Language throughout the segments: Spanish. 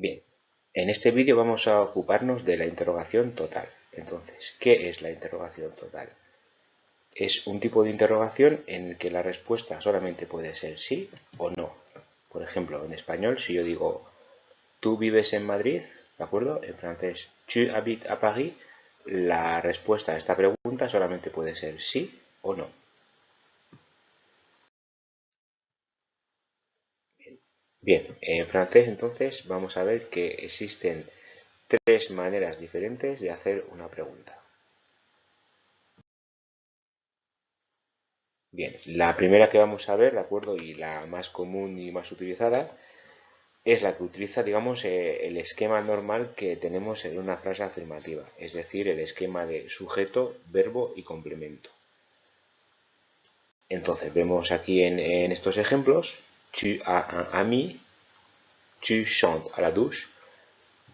Bien, en este vídeo vamos a ocuparnos de la interrogación total. Entonces, ¿qué es la interrogación total? Es un tipo de interrogación en el que la respuesta solamente puede ser sí o no. Por ejemplo, en español, si yo digo, ¿tú vives en Madrid? ¿De acuerdo? En francés, ¿tu habites à Paris? La respuesta a esta pregunta solamente puede ser sí o no. Bien, en francés entonces vamos a ver que existen tres maneras diferentes de hacer una pregunta. Bien, la primera que vamos a ver, ¿de acuerdo? Y la más común y más utilizada es la que utiliza, digamos, el esquema normal que tenemos en una frase afirmativa, es decir, el esquema de sujeto, verbo y complemento. Entonces, vemos aquí en estos ejemplos, tu as un ami, tu chantes à la douche,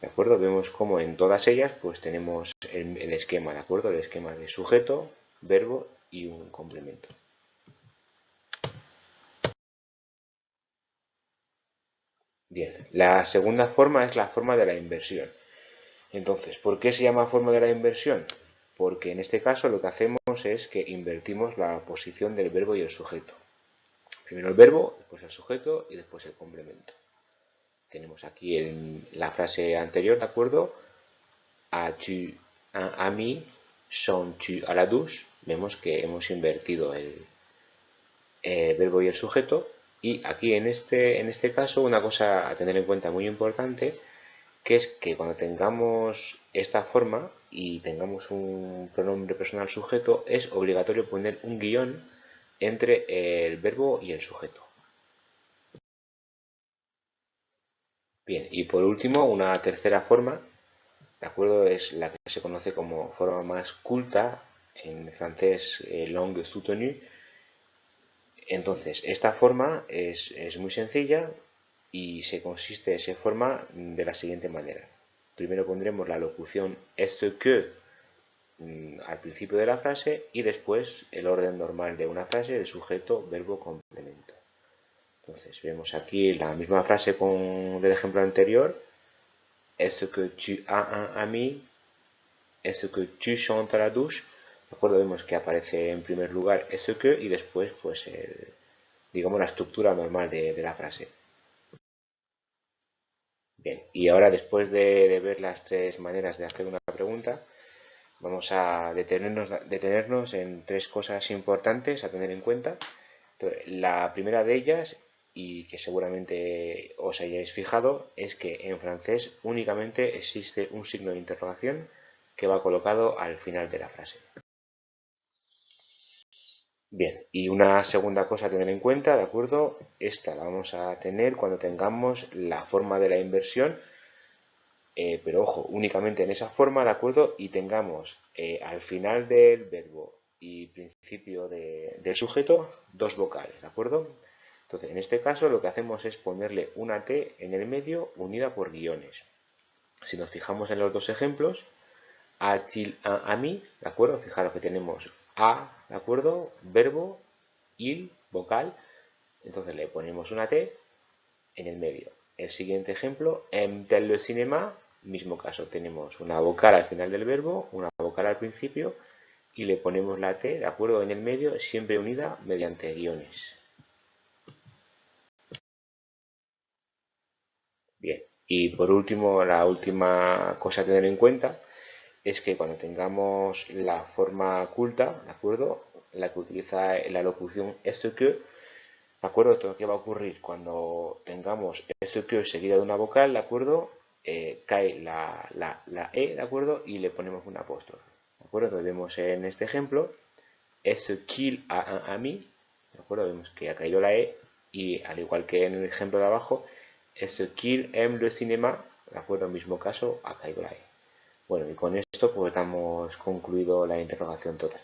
¿de acuerdo? Vemos como en todas ellas pues tenemos el esquema, ¿de acuerdo? El esquema de sujeto, verbo y un complemento. Bien, la segunda forma es la forma de la inversión. Entonces, ¿por qué se llama forma de la inversión? Porque en este caso lo que hacemos es que invertimos la posición del verbo y el sujeto. Primero el verbo, después el sujeto y después el complemento. Tenemos aquí en la frase anterior, ¿de acuerdo? As-tu un ami? Sont-tu à la douche? Vemos que hemos invertido el verbo y el sujeto. Y aquí en este caso una cosa a tener en cuenta muy importante, que es que cuando tengamos esta forma y tengamos un pronombre personal sujeto, es obligatorio poner un guión entre el verbo y el sujeto. Bien, y por último, una tercera forma, ¿de acuerdo? Es la que se conoce como forma más culta, en francés langue soutenue. Entonces, esta forma es muy sencilla y se forma de la siguiente manera. Primero pondremos la locución est-ce que al principio de la frase y después el orden normal de una frase de sujeto, verbo, complemento. Entonces vemos aquí la misma frase del ejemplo anterior. Est-ce que tu as un ami? Est-ce que tu chantes à la douche? ¿De acuerdo? Vemos que aparece en primer lugar est-ce que y después pues digamos la estructura normal de la frase. Bien, y ahora después de ver las tres maneras de hacer una pregunta, vamos a detenernos en tres cosas importantes a tener en cuenta. La primera de ellas, y que seguramente os hayáis fijado, es que en francés únicamente existe un signo de interrogación que va colocado al final de la frase. Bien, y una segunda cosa a tener en cuenta, ¿de acuerdo? Esta la vamos a tener cuando tengamos la forma de la inversión, pero ojo, únicamente en esa forma, ¿de acuerdo? Y tengamos al final del verbo y principio del sujeto dos vocales, ¿de acuerdo? Entonces, en este caso lo que hacemos es ponerle una T en el medio unida por guiones. Si nos fijamos en los dos ejemplos, a-t-il un ami, ¿de acuerdo? Fijaros que tenemos a, ¿de acuerdo? Verbo, il, vocal, entonces le ponemos una T en el medio. El siguiente ejemplo, aime-t-elle le cinéma, mismo caso, tenemos una vocal al final del verbo, una vocal al principio y le ponemos la T, ¿de acuerdo? En el medio, siempre unida mediante guiones. Bien, y por último, la última cosa a tener en cuenta es que cuando tengamos la forma culta, ¿de acuerdo? La que utiliza la locución esto que, ¿de acuerdo? Esto que va a ocurrir cuando tengamos esto que seguida de una vocal, ¿de acuerdo? Cae la E, ¿de acuerdo? Y le ponemos un apóstrofe, ¿de acuerdo? Entonces vemos en este ejemplo, est-ce qu'il a un ami, ¿de acuerdo? Vemos que ha caído la E y al igual que en el ejemplo de abajo, est-ce qu'il aime le cinéma, ¿de acuerdo? En el mismo caso ha caído la E. Bueno, y con esto pues damos concluido la interrogación total.